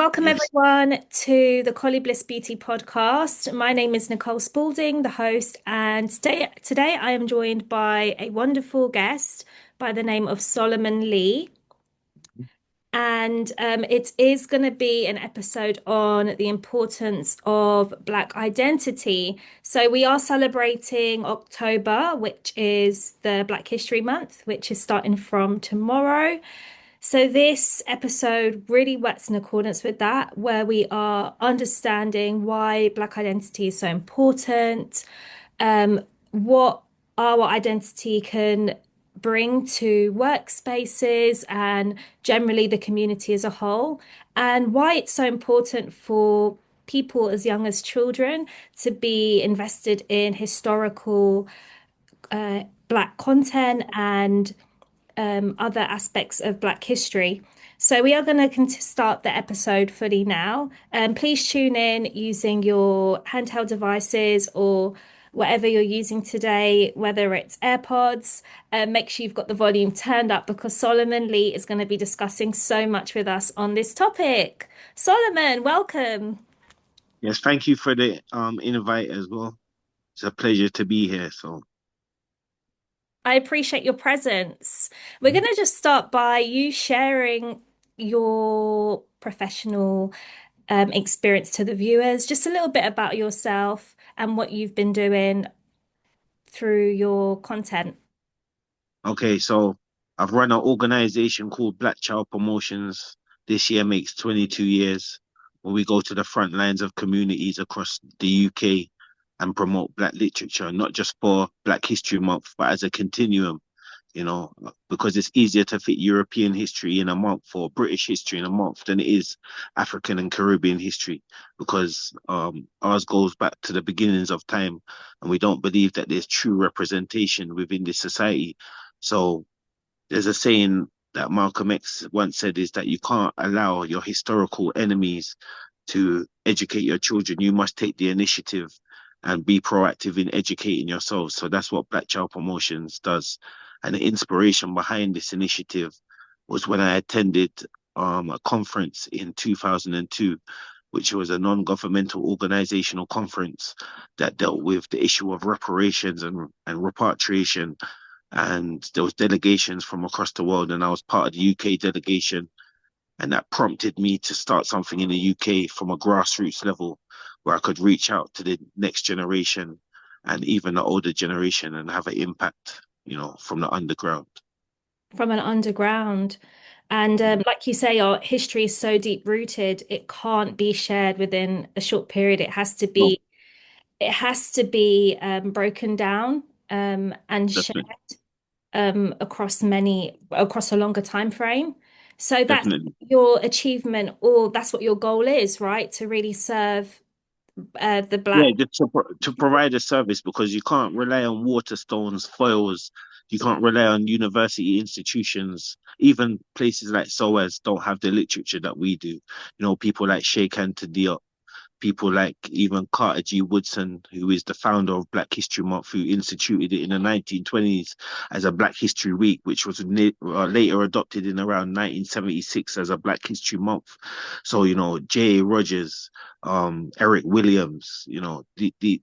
Welcome Yes. everyone to the Collie Bliss Beauty podcast. My name is Nicole Spalding, the host, and today I am joined by a wonderful guest by the name of Sulaiman Lee. And it is going to be an episode on the importance of Black identity. So we are celebrating October, which is the Black History Month, which is starting from tomorrow. So this episode really works in accordance with that, where we are understanding why Black identity is so important, what our identity can bring to workspaces and generally the community as a whole, and why it's so important for people as young as children to be invested in historical Black content and other aspects of Black history. So we are going to start the episode fully now. Please tune in using your handheld devices or whatever you're using today, whether it's AirPods. Make sure you've got the volume turned up because Sulaiman Lee is going to be discussing so much with us on this topic. Sulaiman, welcome. Yes, thank you for the invite as well. It's a pleasure to be here. So, I appreciate your presence. We're going to just start by you sharing your professional experience to the viewers, just a little bit about yourself and what you've been doing through your content. okay, so I've run an organization called Black Child Promotions. This year makes 22 years, where we go to the front lines of communities across the UK and promote Black literature, not just for Black History Month, but as a continuum. Because it's easier to fit European history in a month or British history in a month than it is African and Caribbean history, because ours goes back to the beginnings of time, and we don't believe that there's true representation within this society. So there's a saying that Malcolm X once said is that you can't allow your historical enemies to educate your children. You must take the initiative and be proactive in educating yourselves. So that's what Black Child Promotions does. And the inspiration behind this initiative was when I attended a conference in 2002, which was a non-governmental organizational conference that dealt with the issue of reparations and repatriation. And there was delegations from across the world, and I was part of the UK delegation, and that prompted me to start something in the UK from a grassroots level where I could reach out to the next generation and even the older generation and have an impact, from the underground. From an underground. And like you say, our history is so deep rooted, it can't be shared within a short period. No, It has to be broken down and shared definitely, across a longer time frame. So that's definitely. your achievement, or that's what your goal is, right? To really serve the Yeah, Black. just to provide a service because you can't rely on Waterstones, foils. You can't rely on university institutions. Even places like SOAS don't have the literature that we do. People like Sheikh Anta Diop, people like even Carter G. Woodson, who is the founder of Black History Month, who instituted it in the 1920s as a Black History Week, which was later adopted in around 1976 as a Black History Month. So, J. Rogers, Eric Williams,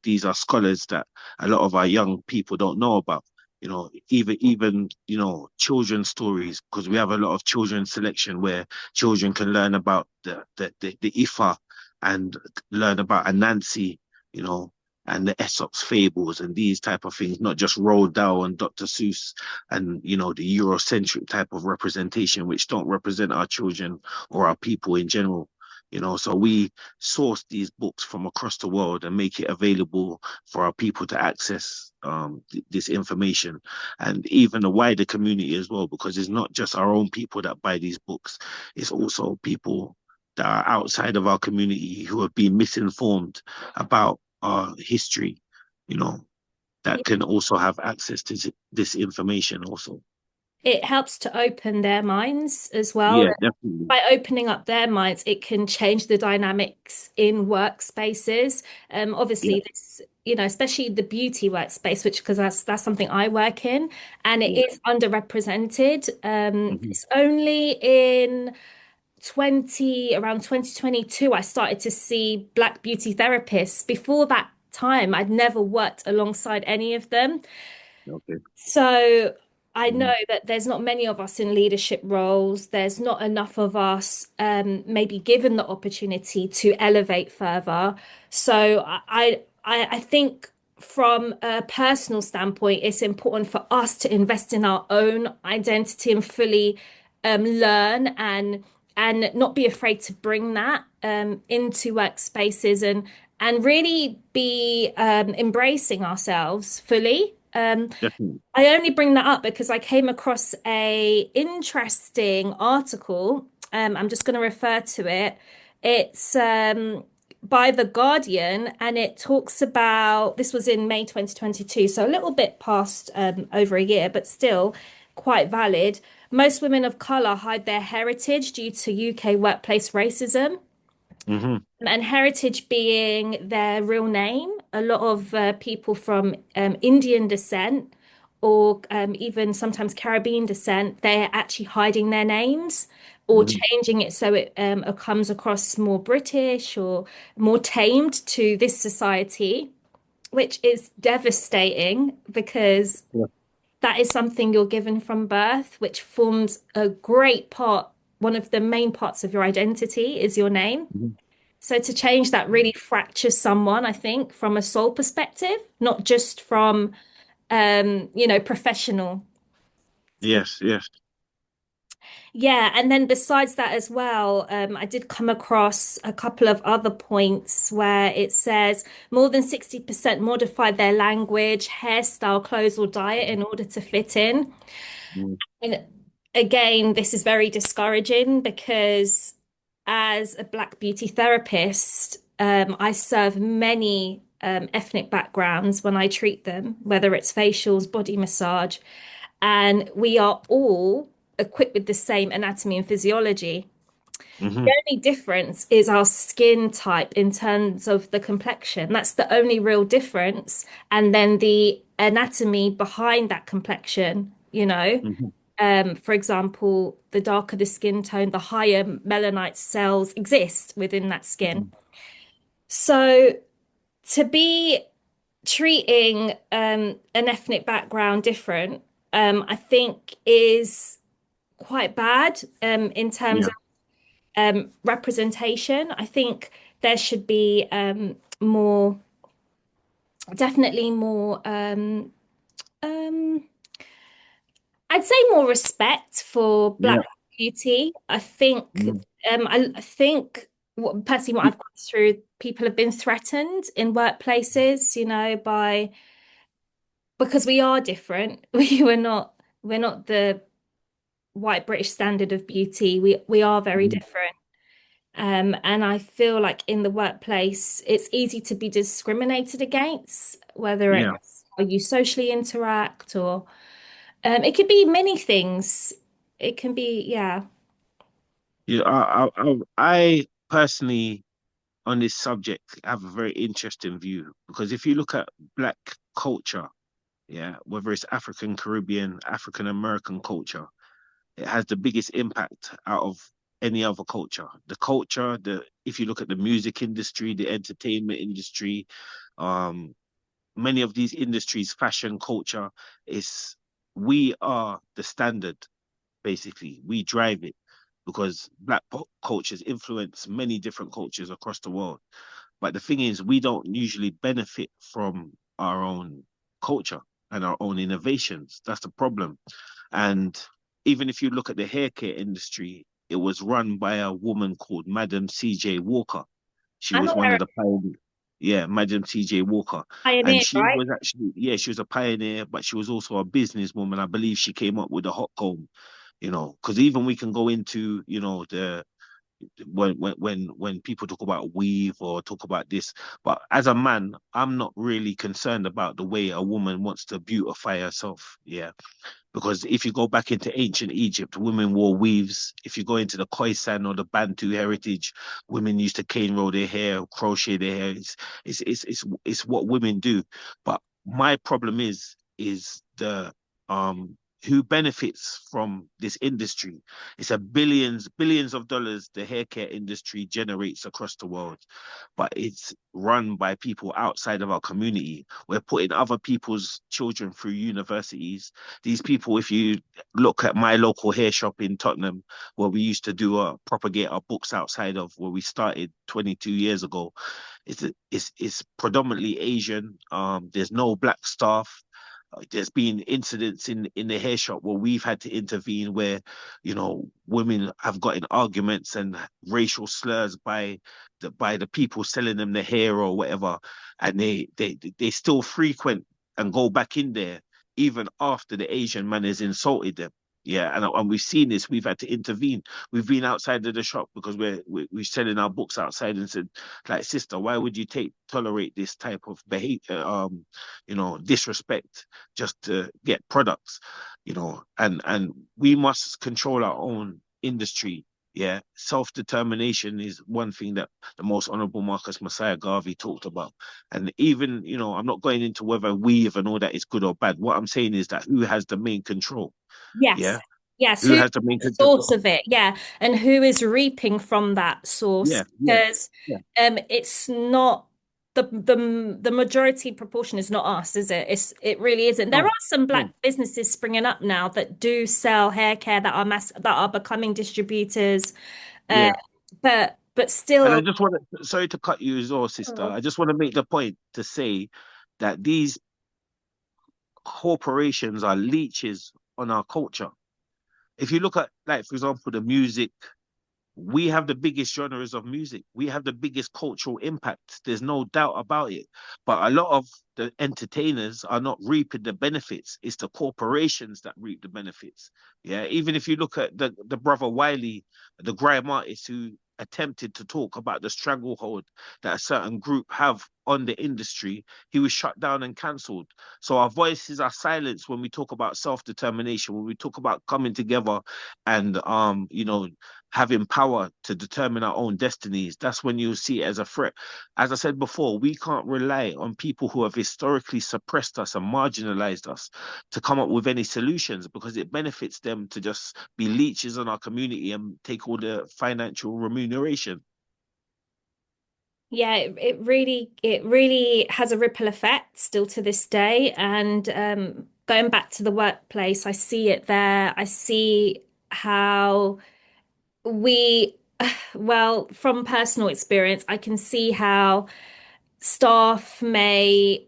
these are scholars that a lot of our young people don't know about. Even children's stories, because we have a lot of children's selection where children can learn about the Ifa and learn about Anansi, you know, and the Aesop's fables and these type of things, not just Roald Dahl and Dr. Seuss and the Eurocentric type of representation, which don't represent our children or our people in general. So we source these books from across the world and make it available for our people to access this information, and even the wider community as well, because it's not just our own people that buy these books, it's also people that are outside of our community who have been misinformed about our history, you know, that can also have access to this information also. It helps to open their minds as well. Yeah, definitely. By opening up their minds, it can change the dynamics in workspaces. Yeah, Obviously, this, especially the beauty workspace, which because that's something I work in, and it yeah. is underrepresented. Hmm. It's only in around 2022, I started to see Black beauty therapists. Before that time, I'd never worked alongside any of them. Okay. So I know Mhm. that there's not many of us in leadership roles. There's not enough of us maybe given the opportunity to elevate further. So I think from a personal standpoint, it's important for us to invest in our own identity and fully learn and not be afraid to bring that into workspaces and really be embracing ourselves fully. Definitely. I only bring that up because I came across a interesting article. I'm just going to refer to it. It's by The Guardian, and it talks about this was in May 2022, so a little bit past over a year, but still quite valid. Most women of color hide their heritage due to UK workplace racism. Hmm. And heritage being their real name. A lot of people from Indian descent or even sometimes Caribbean descent, they're actually hiding their names or Hmm. changing it so it comes across more British or more tamed to this society, which is devastating because Yeah. that is something you're given from birth, which forms a great part. One of the main parts of your identity is your name. Mhm. So to change that really fractures someone, I think, from a soul perspective, not just from professional. Yes, yes. Yeah, and then besides that as well, I did come across a couple of other points where it says more than 60% modify their language, hairstyle, clothes, or diet in order to fit in. Mm. And again, this is very discouraging because as a Black beauty therapist, I serve many ethnic backgrounds when I treat them, whether it's facials, body massage, and we are all equipped with the same anatomy and physiology. Hmm. The only difference is our skin type in terms of the complexion. That's the only real difference. And then the anatomy behind that complexion, Hmm. for example, the darker the skin tone, the higher melanite cells exist within that skin. Hmm. So to be treating an ethnic background different, I think is quite bad in terms Yeah, of representation. I think there should be more, definitely more. Um, I'd say more respect for Black yeah. beauty. I think, Mm. I think personally, what I've gone through, people have been threatened in workplaces, by because we are different. We're not the white British standard of beauty. We are very Mhm. different. And I feel like in the workplace, it's easy to be discriminated against, whether Yeah, it's how you socially interact or it could be many things. It can be, yeah. yeah. I personally, on this subject, have a very interesting view because if you look at Black culture, yeah, whether it's African, Caribbean, African American culture, it has the biggest impact out of any other culture. The if you look at the music industry, the entertainment industry, um, many of these industries, fashion, culture, is we are the standard, basically. We drive it because cultures influence many different cultures across the world. But the thing is, we don't usually benefit from our own culture and our own innovations. That's the problem. And even if you look at the hair care industry, it was run by a woman called Madam C.J. Walker. She I'm was one aware of of the pioneers. Yeah, Madam C.J. Walker. And pioneer, she right? was actually, yeah, she was a pioneer, but she was also a businesswoman. I believe she came up with the hot comb, because even we can go into, the when people talk about weave or talk about this, but as a man, I'm not really concerned about the way a woman wants to beautify herself. Yeah, because if you go back into ancient Egypt, women wore weaves. If you go into the Khoisan or the Bantu heritage, women used to cane roll their hair, crochet their hair. It's what women do. But my problem is the who benefits from this industry. It's a billions of dollars the hair care industry generates across the world, but it's run by people outside of our community. We're putting other people's children through universities. These people, if you look at my local hair shop in Tottenham, where we used to propagate our books outside of where we started 22 years ago, it's predominantly Asian. There's no black staff. There's been incidents in the hair shop where we've had to intervene, where women have got in arguments and racial slurs by the people selling them the hair or whatever, and they still frequent and go back in there even after the Asian man has insulted them. Yeah, and we've seen this. We've had to intervene. We've been outside of the shop because we're selling our books outside, and said, like, sister, why would you tolerate this type of behavior, disrespect, just to get products, and we must control our own industry. Yeah, self-determination is one thing that the most honorable Marcus Messiah Garvey talked about. And even, I'm not going into whether weave and all that is good or bad. What I'm saying is that who has the main control? Yes. Yeah, Yes. who Who's has the main the control? source of it? Yeah. And who is reaping from that source? Yeah, yeah, Because yeah. it's not the majority proportion is not us, is it? It really isn't. There No, are some no, black businesses springing up now that do sell hair care that are becoming distributors. Uh, yeah. but And I still, just want to, sorry to cut you as well, sister. oh, I just want to make the point to say that these corporations are leeches on our culture. If you look at, like, for example, the music, we have the biggest genres of music. We have the biggest cultural impact. There's no doubt about it. But a lot of the entertainers are not reaping the benefits. It's the corporations that reap the benefits. Yeah. Even if you look at the brother Wiley, the grime artist who attempted to talk about the stranglehold that a certain group have on the industry, he was shut down and cancelled. So our voices are silenced when we talk about self-determination, when we talk about coming together and having power to determine our own destinies. That's when you see it as a threat. As I said before, we can't rely on people who have historically suppressed us and marginalized us to come up with any solutions, because it benefits them to just be leeches on our community and take all the financial remuneration. yeah, it really has a ripple effect still to this day. And going back to the workplace, I see it there. I see how we, well, from personal experience, I can see how staff may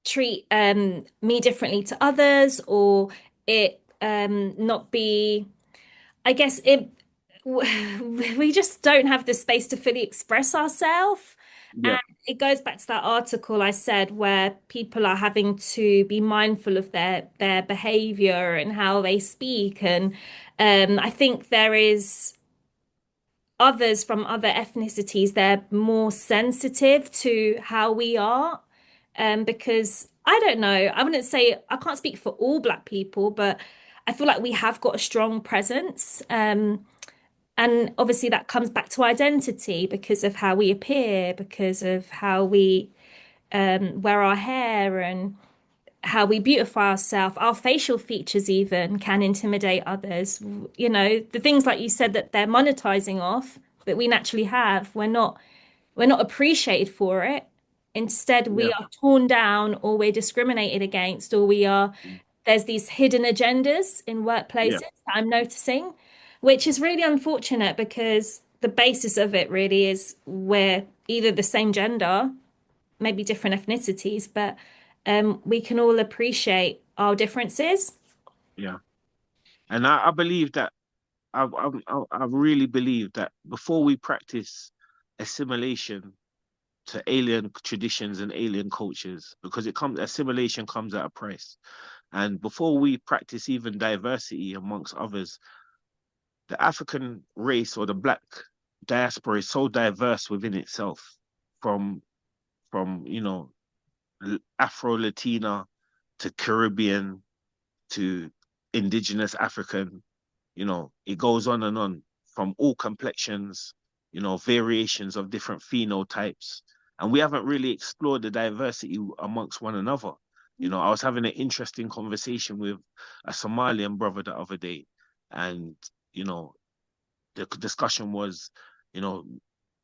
treat me differently to others, or it not be, I guess it we just don't have the space to fully express ourselves. And Yeah, it goes back to that article I said where people are having to be mindful of their behavior and how they speak. And I think there is others from other ethnicities, they're more sensitive to how we are. Because I don't know, I wouldn't say, I can't speak for all Black people, but I feel like we have got a strong presence. And obviously that comes back to identity because of how we appear, because of how we wear our hair and how we beautify ourselves. Our facial features even can intimidate others. You know, the things like you said that they're monetizing off that we naturally have, we're not appreciated for it. Instead, we yeah, are torn down or we're discriminated against, or there's these hidden agendas in workplaces yeah, that I'm noticing, which is really unfortunate because the basis of it really is we're either the same gender, maybe different ethnicities, but we can all appreciate our differences. yeah. And I believe that I really believe that before we practice assimilation to alien traditions and alien cultures, because assimilation comes at a price. And before we practice even diversity amongst others, the African race or the black diaspora is so diverse within itself, from Afro Latina to Caribbean to indigenous African. It goes on and on, from all complexions, variations of different phenotypes. And we haven't really explored the diversity amongst one another. I was having an interesting conversation with a Somalian brother the other day, and you know, the discussion was, you know,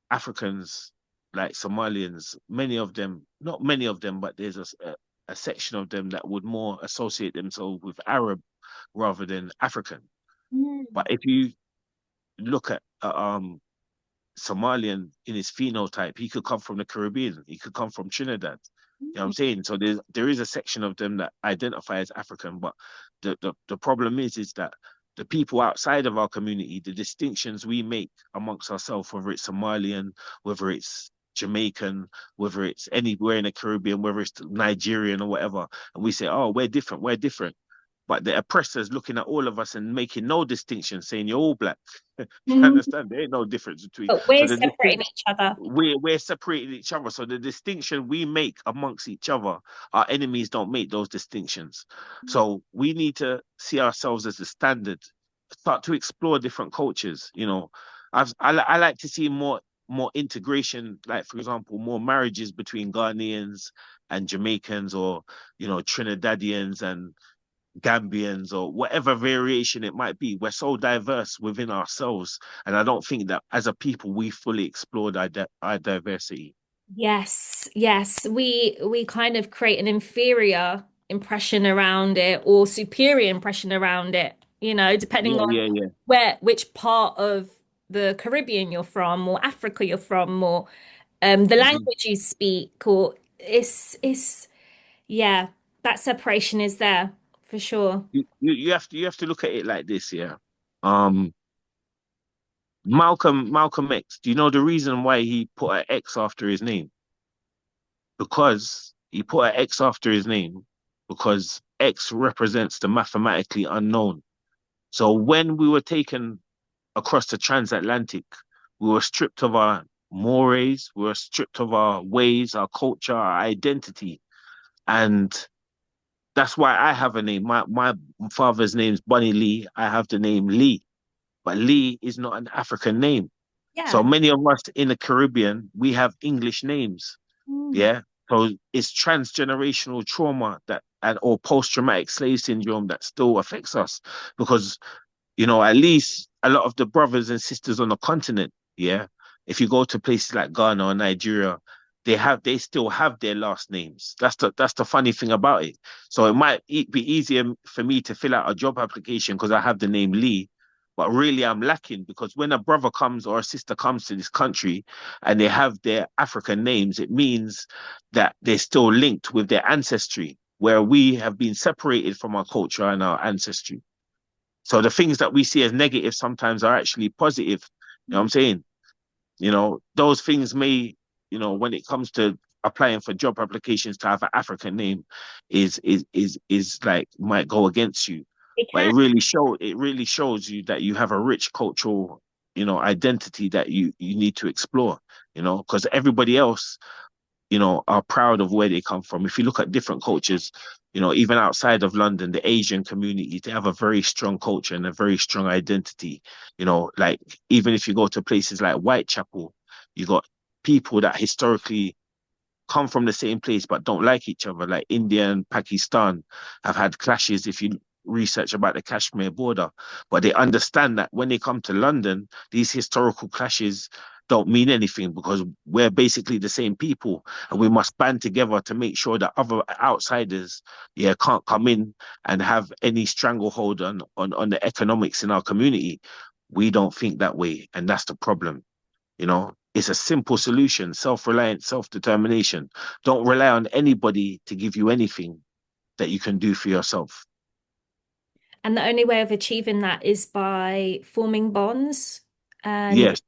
Africans like Somalians, many of them, not many of them, but there's a section of them that would more associate themselves with Arab rather than African. Mm. But if you look at Somalian in his phenotype, he could come from the Caribbean, he could come from Trinidad. You know what I'm saying? So there is a section of them that identify as African, but the problem is that the people outside of our community, the distinctions we make amongst ourselves, whether it's Somalian, whether it's Jamaican, whether it's anywhere in the Caribbean, whether it's Nigerian or whatever, and we say, oh, we're different. But the oppressors looking at all of us and making no distinction, saying you're all black. You Mm. understand? There ain't no difference between. But So we're the separating distinction each other. we're separating each other. So the distinction we make amongst each other, our enemies don't make those distinctions. So we need to see ourselves as a standard, start to explore different cultures. I like to see more integration, like for example, more marriages between Ghanaians and Jamaicans, or Trinidadians and Gambians, or whatever variation it might be. We're so diverse within ourselves, and I don't think that as a people we fully explored our diversity. Yes, yes. We kind of create an inferior impression around it or superior impression around it, depending Yeah, on yeah, yeah. which part of the Caribbean you're from or Africa you're from or the Mhm. language you speak or it's yeah, that separation is there for sure. You have to look at it like this, yeah. Um, Malcolm X. Do you know the reason why he put an X after his name? Because he put an X after his name because X represents the mathematically unknown. So when we were taken across the transatlantic, we were stripped of our mores, we were stripped of our ways, our culture, our identity. And that's why I have a name. My father's name's Bunny Lee. I have the name Lee, but Lee is not an African name. So Yeah. many of us in the Caribbean, we have English names. Mm. Yeah. So it's transgenerational trauma that and or post-traumatic slave syndrome that still affects us because at least a lot of the brothers and sisters on the continent, yeah, if you go to places like Ghana or Nigeria, they still have their last names. That's the funny thing about it. So it might be easier for me to fill out a job application because I have the name Lee, but really I'm lacking because when a brother comes or a sister comes to this country and they have their African names, it means that they're still linked with their ancestry, where we have been separated from our culture and our ancestry. So the things that we see as negative sometimes are actually positive. You know what I'm saying? Those things may, when it comes to applying for job applications to have an African name is like might go against you. It But can. it really shows you that you have a rich cultural, identity that you need to explore, because everybody else are proud of where they come from. If you look at different cultures, even outside of London, the Asian community, they have a very strong culture and a very strong identity. Like even if you go to places like Whitechapel, you got people that historically come from the same place but don't like each other. Like India and Pakistan have had clashes if you research about the Kashmir border. But they understand that when they come to London, these historical clashes don't mean anything because we're basically the same people and we must band together to make sure that other outsiders, yeah, can't come in and have any stranglehold on the economics in our community. We don't think that way, and that's the problem. It's a simple solution: self-reliance, self-determination. Don't rely on anybody to give you anything that you can do for yourself. And the only way of achieving that is by forming bonds and Yes,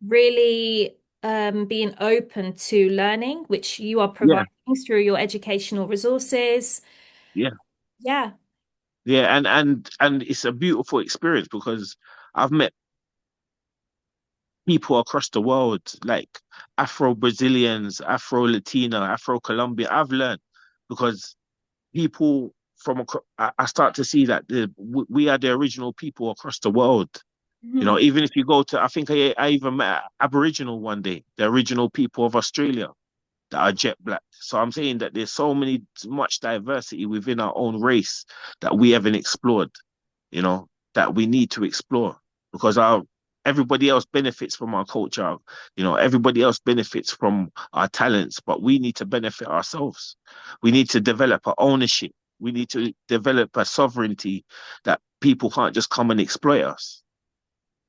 really being open to learning, which you are yeah, providing through your educational resources. yeah, Yeah. yeah, and it's a beautiful experience because I've met people across the world, like Afro Brazilians, Afro Latina, Afro Colombia. I've learned because people I start to see that we are the original people across the world. Mhm. Even if you go to, I think I even met Aboriginal one day, the original people of Australia. that are jet black. So I'm saying that there's much diversity within our own race that we haven't explored, you know, that we need to explore because our everybody else benefits from our culture, everybody else benefits from our talents, but we need to benefit ourselves. We need to develop our ownership. We need to develop a sovereignty that people can't just come and exploit us.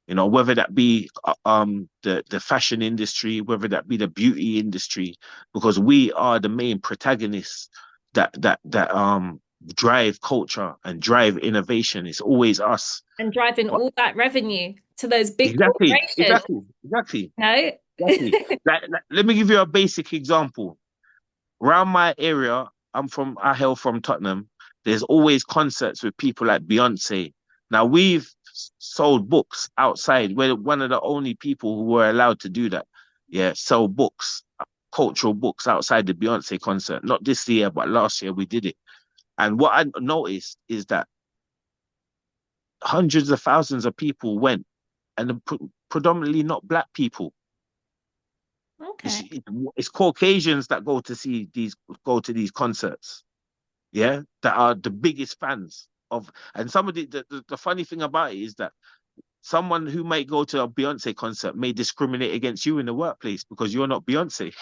Whether that be the fashion industry, whether that be the beauty industry, because we are the main protagonists that drive culture and drive innovation. It's always us. And driving But all that revenue to those big exactly, corporations, exactly, exactly, no? exactly. Let me give you a basic example. Around my area, I hail from Tottenham. There's always concerts with people like Beyonce. Now we've sold books outside. We're one of the only people who were allowed to do that. Yeah, sell books, cultural books outside the Beyonce concert. Not this year, but last year we did it. And what I noticed is that hundreds of thousands of people went, and predominantly not black people. It's, Okay. it's Caucasians that go to these concerts. Yeah, that are the biggest fans of. And some of the funny thing about it is that someone who might go to a Beyonce concert may discriminate against you in the workplace because you're not Beyonce.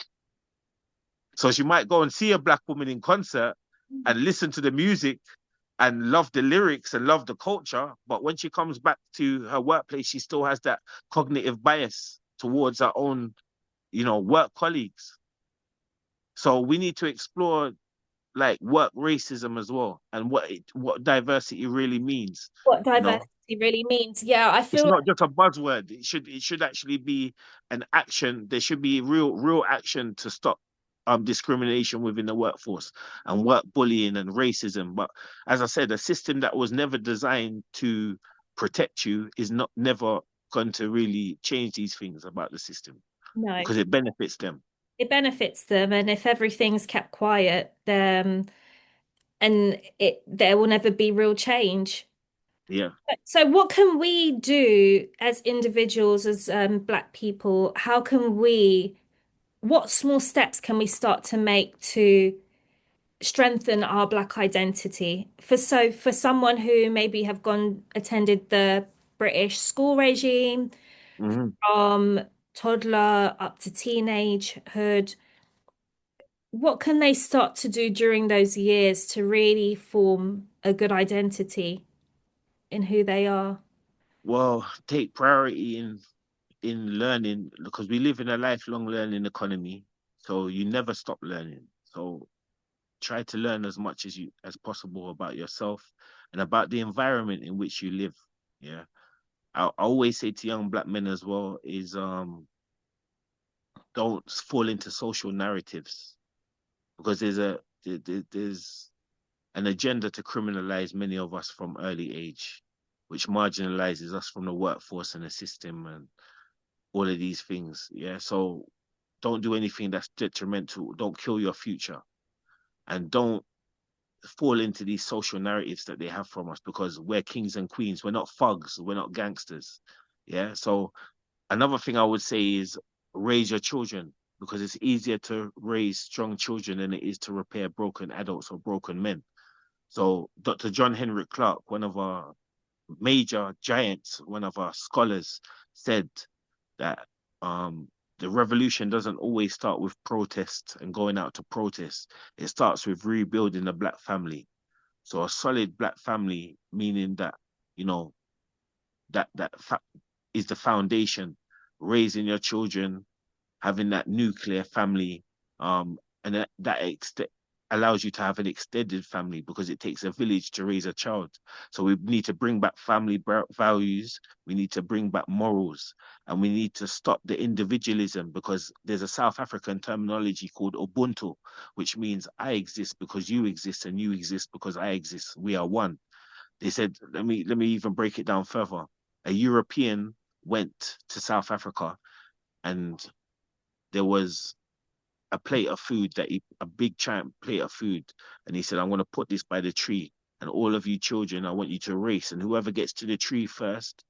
So she might go and see a black woman in concert and listen to the music and love the lyrics and love the culture. But when she comes back to her workplace, she still has that cognitive bias towards her own, work colleagues. So we need to explore like work racism as well and what diversity really means. What You know, diversity really means. Yeah, I it's feel not just a buzzword. It should actually be an action. There should be real action to stop discrimination within the workforce and work bullying and racism. But as I said, a system that was never designed to protect you is not never going to really change these things about the system no, because it benefits them. it benefits them, and if everything's kept quiet, then and it there will never be real change. Yeah. So, what can we do as individuals, as Black people? What small steps can we start to make to strengthen our Black identity? For someone who maybe have attended the British school regime Mhm. from toddler up to teenagehood, what can they start to do during those years to really form a good identity in who they are? Well, take priority in learning because we live in a lifelong learning economy. So you never stop learning. So try to learn as much as possible about yourself and about the environment in which you live. Yeah. I always say to young black men as well is don't fall into social narratives because there's an agenda to criminalize many of us from early age, which marginalizes us from the workforce and the system and all of these things. Yeah. So don't do anything that's detrimental. Don't kill your future. And don't fall into these social narratives that they have from us because we're kings and queens. We're not thugs. We're not gangsters. Yeah. So another thing I would say is raise your children because it's easier to raise strong children than it is to repair broken adults or broken men. So Dr. John Henrik Clarke, one of our major giants, one of our scholars, said that the revolution doesn't always start with protest and going out to protest. It starts with rebuilding the black family. So a solid black family, meaning that you know is the foundation. Raising your children, having that nuclear family, and allows you to have an extended family because it takes a village to raise a child. So we need to bring back family values. We need to bring back morals, and we need to stop the individualism because there's a South African terminology called Ubuntu, which means I exist because you exist, and you exist because I exist. We are one. They said, let me even break it down further. A European went to South Africa and there was a plate of food a big giant plate of food, and he said, "I'm going to put this by the tree, and all of you children, I want you to race, and whoever gets to the tree first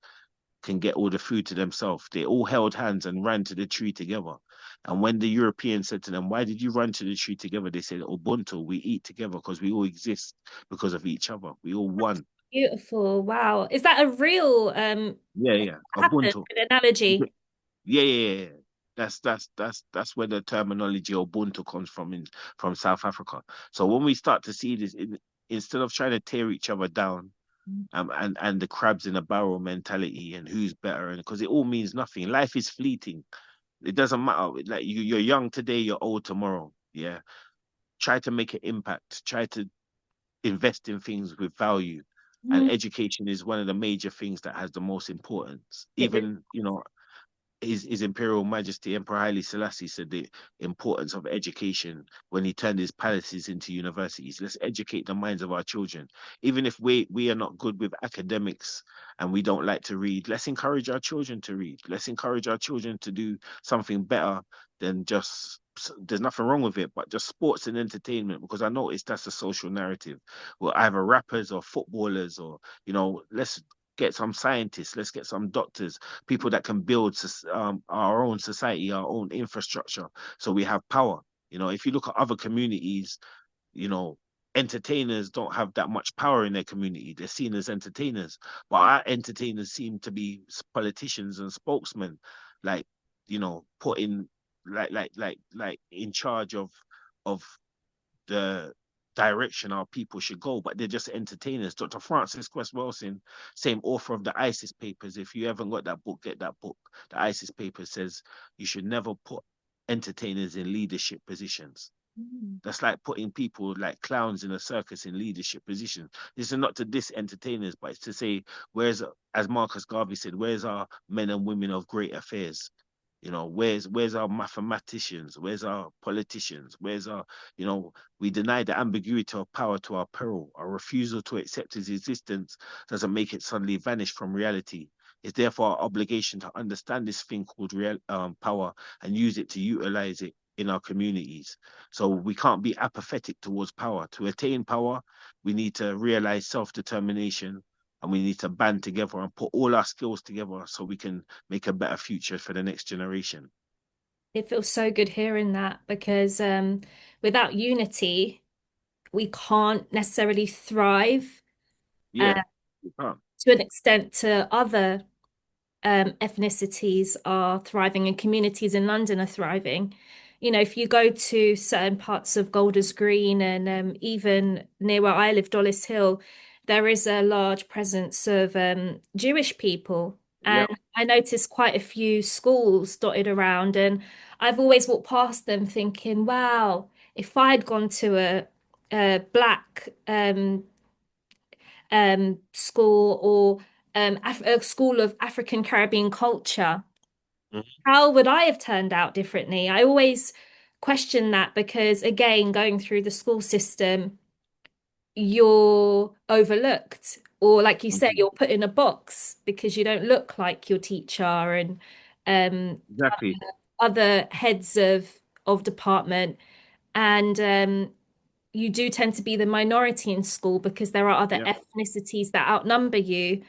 can get all the food to themselves." They all held hands and ran to the tree together. And when the Europeans said to them, "Why did you run to the tree together?" They said, "Ubuntu, we eat together because we all exist because of each other. We all one." Beautiful. Wow. Is that a real Yeah, yeah. happen, Ubuntu. an analogy? Yeah, yeah, yeah. That's where the terminology Ubuntu comes from from South Africa. So when we start to see this, instead of trying to tear each other down, and the crabs in a barrel mentality and who's better, and because it all means nothing. Life is fleeting. It doesn't matter. Like you're young today, you're old tomorrow. Yeah. Try to make an impact. Try to invest in things with value. And Mm. education is one of the major things that has the most importance. It really, Even, His Imperial Majesty Emperor Haile Selassie said the importance of education when he turned his palaces into universities. Let's educate the minds of our children. Even if we are not good with academics and we don't like to read, let's encourage our children to read. Let's encourage our children to do something better than just there's nothing wrong with it, but just sports and entertainment, because I noticed that's a social narrative. Well, either rappers or footballers or, let's get some scientists, let's get some doctors, people that can build our own society, our own infrastructure, so we have power. If you look at other communities, you know, entertainers don't have that much power in their community. They're seen as entertainers, but our entertainers seem to be politicians and spokesmen, like, put in like in charge of the direction our people should go, but they're just entertainers. Dr. Francis Cress Welsing, same author of the Yssis papers. If you haven't got that book, get that book. The Yssis paper says you should never put entertainers in leadership positions. mm. That's like putting people like clowns in a circus in leadership positions. This is not to diss entertainers, but it's to say, where's, as Marcus Garvey said, where's our men and women of great affairs? Where's our mathematicians? Where's our politicians? Where's our, we deny the ambiguity of power to our peril. Our refusal to accept its existence doesn't make it suddenly vanish from reality. It's therefore our obligation to understand this thing called power and use it to utilize it in our communities. So we can't be apathetic towards power. To attain power, we need to realize self-determination, and we need to band together and put all our skills together so we can make a better future for the next generation. It feels so good hearing that because without unity, we can't necessarily thrive uh, Yeah, we can't. to an extent to other ethnicities are thriving and communities in London are thriving. If you go to certain parts of Golders Green and even near where I live, Dollis Hill, there is a large presence of Jewish people. And Yep. I noticed quite a few schools dotted around, and I've always walked past them thinking, wow, if I'd gone to a black school or Af a school of African Caribbean culture, Mhm. how would I have turned out differently? I always question that because, again, going through the school system, you're overlooked, or like you said, Mhm. you're put in a box because you don't look like your teacher and um, Exactly. other heads of department, and you do tend to be the minority in school because there are other Yep. ethnicities that outnumber you.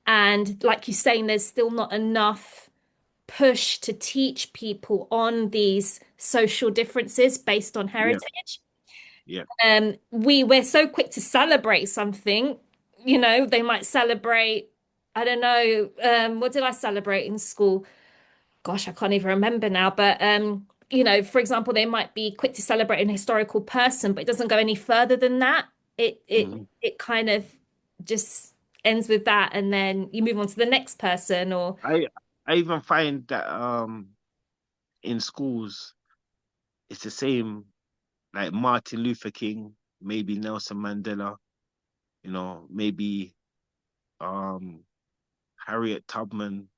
And like you're saying, there's still not enough push to teach people on these social differences based on Yep. heritage. Yep. We're so quick to celebrate something, they might celebrate, I don't know, what did I celebrate in school? Gosh, I can't even remember now, but for example, they might be quick to celebrate an historical person, but it doesn't go any further than that. Mhm. It kind of just ends with that, and then you move on to the next person, or I I even find that in schools it's the same, like Martin Luther King, maybe Nelson Mandela, maybe um Harriet Tubman,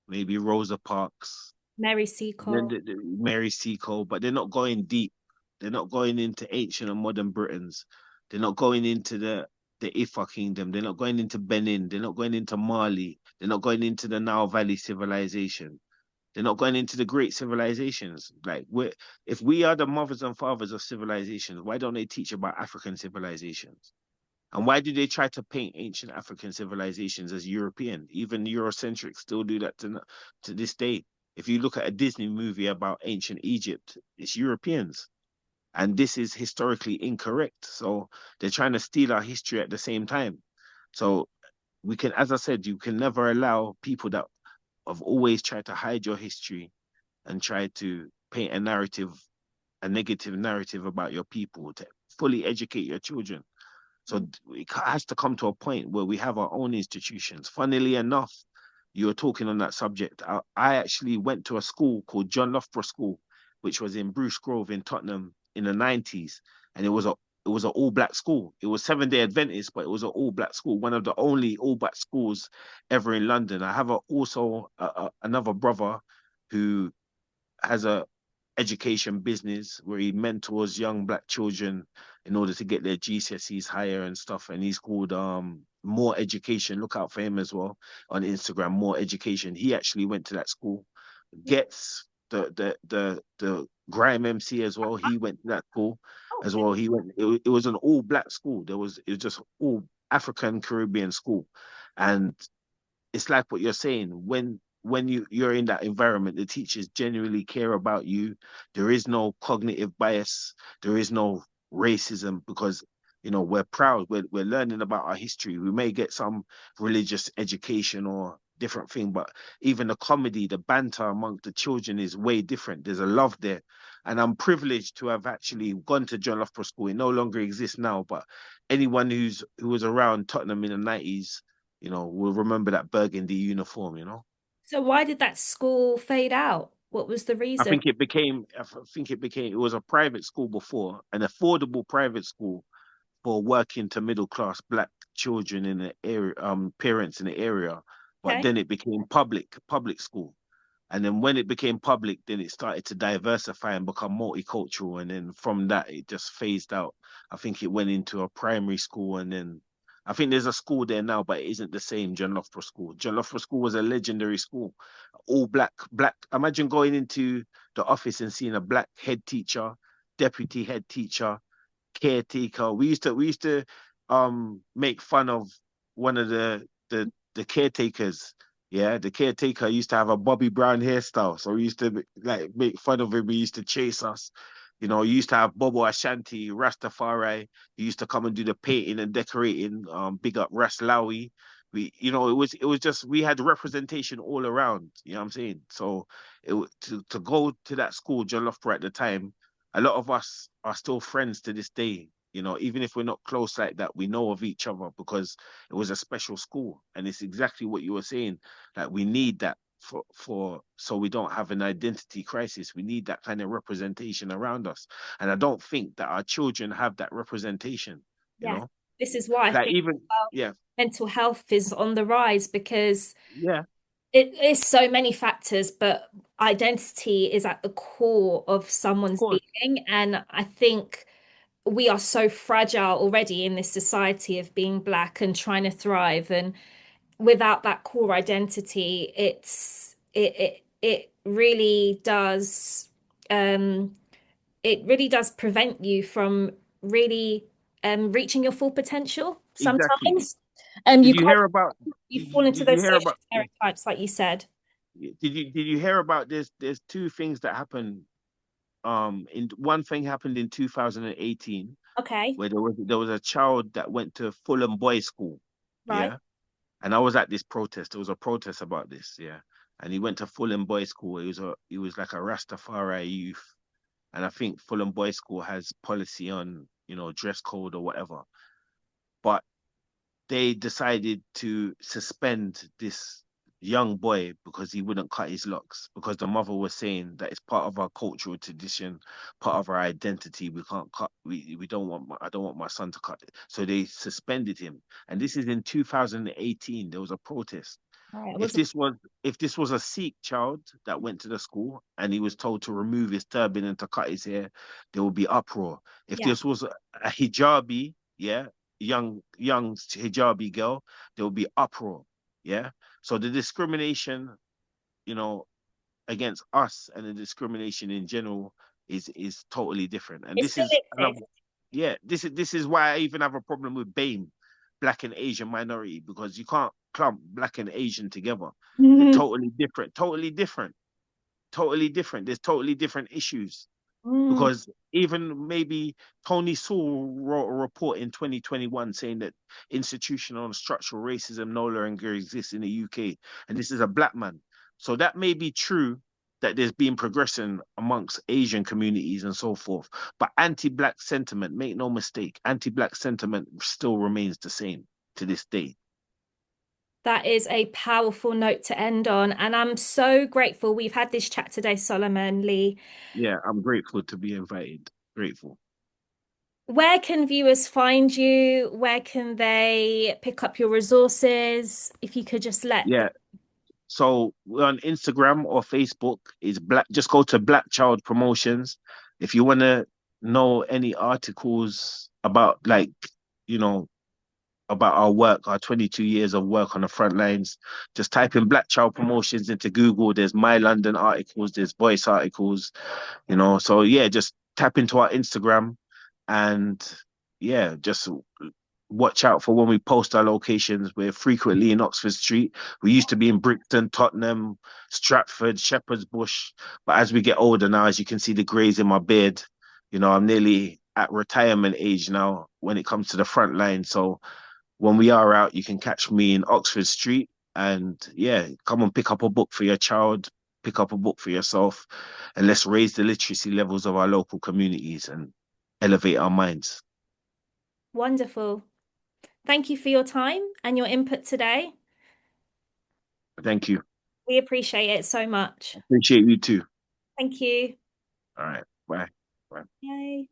maybe Rosa Parks, Mary then Seacole. Mary Seacole, but they're not going deep. They're not going into ancient and modern Britons. They're not going into the Ifa Kingdom. They're not going into Benin. They're not going into Mali. They're not going into the Nile Valley civilization. They're not going into the great civilizations. Like if we are the mothers and fathers of civilizations, why don't they teach about African civilizations? And why do they try to paint ancient African civilizations as European? Even Eurocentrics still do that to this day. If you look at a Disney movie about ancient Egypt, it's Europeans. And this is historically incorrect. So they're trying to steal our history at the same time. So we can, as I said, you can never allow people that have always tried to hide your history and try to paint a narrative, a negative narrative about your people, to fully educate your children. So it has to come to a point where we have our own institutions. Funnily enough, you were talking on that subject. I actually went to a school called John Loughborough School, which was in Bruce Grove in Tottenham in the 90s. And it was an all black school. It was Seven-Day Adventist, but it was an all black school, one of the only all black schools ever in London. I have another brother who has a education business where he mentors young black children in order to get their GCSEs higher and stuff. And he's called More Education. Look out for him as well on Instagram. More Education. He actually went to that school. Gets the Grime MC as well. He went to that school as well. It was an all black school. It was just all African Caribbean school, and it's like what you're saying. When you're in that environment, the teachers genuinely care about you. There is no cognitive bias. There is no racism because we're proud. We're learning about our history. We may get some religious education or different thing, but even the comedy, the banter among the children is way different. There's a love there. And I'm privileged to have actually gone to John Loughborough School. It no longer exists now, but anyone who was around Tottenham in the 90s, will remember that burgundy uniform. So why did that school fade out? What was the reason? It was a private school before, an affordable private school for working to middle class black children in the area, parents in the area. But Okay. then it became public school. And then when it became public, then it started to diversify and become multicultural. And then from that, it just phased out. I think it went into a primary school, and then I think there's a school there now, but it isn't the same John Loughborough School. John Loughborough School was a legendary school, all black. Imagine going into the office and seeing a black head teacher, deputy head teacher, caretaker. We used to make fun of one of the caretakers. Yeah, the caretaker used to have a Bobby Brown hairstyle, so we used to like make fun of him. He used to chase us. He used to have Bobo Ashanti, Rastafari. He used to come and do the painting and decorating. Big up Ras Lowy. It was just we had representation all around. You know what I'm saying? So to go to that school, John Loughborough at the time, a lot of us are still friends to this day. Even if we're not close like that, we know of each other because it was a special school. And it's exactly what you were saying. Like we need that for so we don't have an identity crisis. We need that kind of representation around us. And I don't think that our children have that representation, you Yeah. know? This is why I Like think even yeah, mental health is on the rise because yeah, it is so many factors, but identity is at the core of of someone's course. being. And I think we are so fragile already in this society of being Black and trying to thrive. And without that core identity, it really does um prevent you from really reaching your full potential Exactly. sometimes. And Did you you can't hear about you fall into did you those hear social about yeah, stereotypes, like you said. did you hear about this? There's two things that happened. In one thing happened in 2018 Okay, where there was a child that went to Fulham Boys School. right. Yeah. And I was at this protest. There was a protest about this, yeah. And he went to Fulham Boys School. He was like a Rastafari youth. And I think Fulham Boys School has policy on, dress code or whatever. But they decided to suspend this young boy because he wouldn't cut his locks because the mother was saying that it's part of our cultural tradition, part of our identity. We can't cut. We don't want. I don't want my son to cut it. So they suspended him. And this is in 2018. There was a protest. Right. I If wasn't. this was if this was a Sikh child that went to the school and he was told to remove his turban and to cut his hair, there would be uproar. If Yeah. this was a hijabi, yeah, young hijabi girl, there will be uproar. Yeah. So the discrimination, you know, against us and the discrimination in general is totally different. And It this still is another exists. yeah, this is why I even have a problem with BAME, black and Asian minority, because you can't clump black and Asian together. They're totally different, totally different. totally different. There's totally different issues. Mm, Because even maybe Tony Sewell wrote a report in 2021 saying that institutional and structural racism no longer exists in the UK. And this is a black man. So that may be true that there's been progression amongst Asian communities and so forth. But anti-black sentiment, make no mistake, anti-black sentiment still remains the same to this day. that is a powerful note to end on. And I'm so grateful we've had this chat today, Solomon Lee. Yeah, I'm grateful to be invited. Grateful. Where can viewers find you? Where can they pick up your resources? If you could just let Yeah, so we're on Instagram or Facebook. Is black. Just go to Black Child Promotions. If you want to know any articles about you know, about our work, our 22 years of work on the front lines, just type in Black Child Promotions into Google. There's My London articles, there's Voice articles, So yeah, just tap into our Instagram and yeah, just watch out for when we post our locations. We're frequently in Oxford Street. We used to be in Brixton, Tottenham, Stratford, Shepherd's Bush. But as we get older now, as you can see the greys in my beard, I'm nearly at retirement age now when it comes to the front line. So when we are out, you can catch me in Oxford Street. And yeah, come and pick up a book for your child, pick up a book for yourself, and let's raise the literacy levels of our local communities and elevate our minds. wonderful. Thank you for your time and your input today. Thank you. We appreciate it so much. Appreciate you too. Thank you. All right. Bye. Bye. Yay.